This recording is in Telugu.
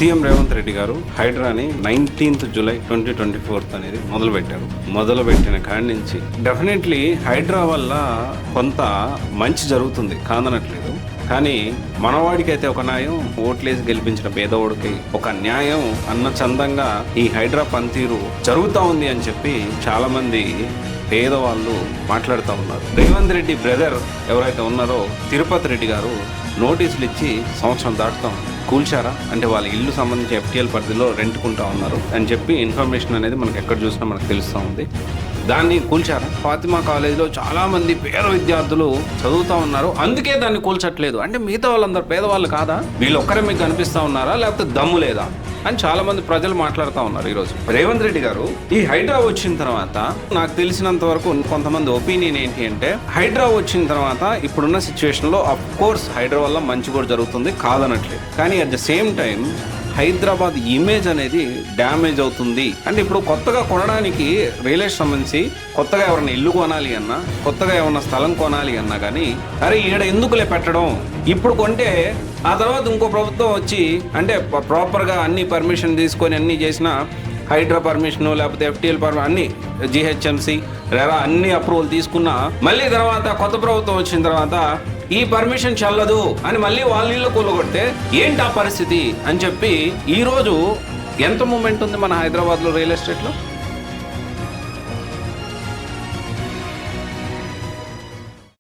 సీఎం రేవంత్ రెడ్డి గారు హైడ్రాని 19th జూలై 2024 అనేది మొదలుపెట్టిన కాడి నుంచి డెఫినెట్లీ హైడ్రా వల్ల కొంత మంచి జరుగుతుంది కాదనట్లేదు. కానీ మనవాడికైతే ఒక న్యాయం, ఓట్లేసి గెలిపించిన పేదవాడికి ఒక న్యాయం అన్న చందంగా ఈ హైడ్రా పనితీరు జరుగుతూ ఉంది అని చెప్పి చాలా మంది పేదవాళ్ళు మాట్లాడుతూ ఉన్నారు. రేవంత్ రెడ్డి బ్రదర్ ఎవరైతే ఉన్నారో తిరుపతి రెడ్డి గారు నోటీసులు ఇచ్చి సంవత్సరం దాటుతాం కూల్చారా అంటే వాళ్ళ ఇల్లు సంబంధించి ఎఫ్టీఎల్ పరిధిలో రెంట్కుంటా ఉన్నారు అని చెప్పి ఇన్ఫర్మేషన్ అనేది మనకు ఎక్కడ చూసినా మనకు తెలుస్తూ ఉంది. దాన్ని కూల్చారా? ఫాతిమా కాలేజీలో చాలా మంది పేద విద్యార్థులు చదువుతూ ఉన్నారు, అందుకే దాన్ని కూల్చట్లేదు అంటే మిగతా వాళ్ళందరూ పేదవాళ్ళు కాదా? వీళ్ళు ఒక్కరే మీకు కనిపిస్తూ ఉన్నారా, లేకపోతే దమ్ము లేదా అని చాలా మంది ప్రజలు మాట్లాడుతూ ఉన్నారు. ఈరోజు రేవంత్ రెడ్డి గారు ఈ హైడ్రా వచ్చిన తర్వాత నాకు తెలిసినంత వరకు కొంతమంది ఒపీనియన్ ఏంటి అంటే, హైడ్రా వచ్చిన తర్వాత ఇప్పుడున్న సిచ్యువేషన్ లో అఫ్ కోర్స్ హైడ్రా వల్ల మంచి కూడా జరుగుతుంది కాదనట్లేదు, కానీ at the same time Hyderabad image అనేది డ్యామేజ్ అవుతుంది. అంటే ఇప్పుడు కొత్తగా కొనడానికి రియల్ ఎస్టేట్ సంబంధించి కొత్తగా ఎవరైనా ఇల్లు కొనాలి అన్నా, కొత్తగా ఏమన్నా స్థలం కొనాలి అన్నా కానీ అరే ఈడ ఎందుకులే పెట్టడం, ఇప్పుడు కొంటే ఆ తర్వాత ఇంకో ప్రభుత్వం వచ్చి అంటే ప్రాపర్గా అన్ని పర్మిషన్ తీసుకొని అన్నీ చేసిన హైడ్రా పర్మిషన్ లేకపోతే ఎఫ్టీఎల్ పర్మిషన్ అన్ని జిహెచ్ఎంసీ రెరా అన్ని అప్రూవల్ తీసుకున్నా మళ్ళీ తర్వాత కొత్త ప్రభుత్వం వచ్చిన తర్వాత ఈ పర్మిషన్ చెల్లదు అని మళ్ళీ వాళ్ళ ఇళ్ళు కూలగొడితే ఏంటి ఆ పరిస్థితి అని చెప్పి ఈరోజు ఎంత మూమెంట్ ఉంది మన హైదరాబాద్లో రియల్ ఎస్టేట్లో.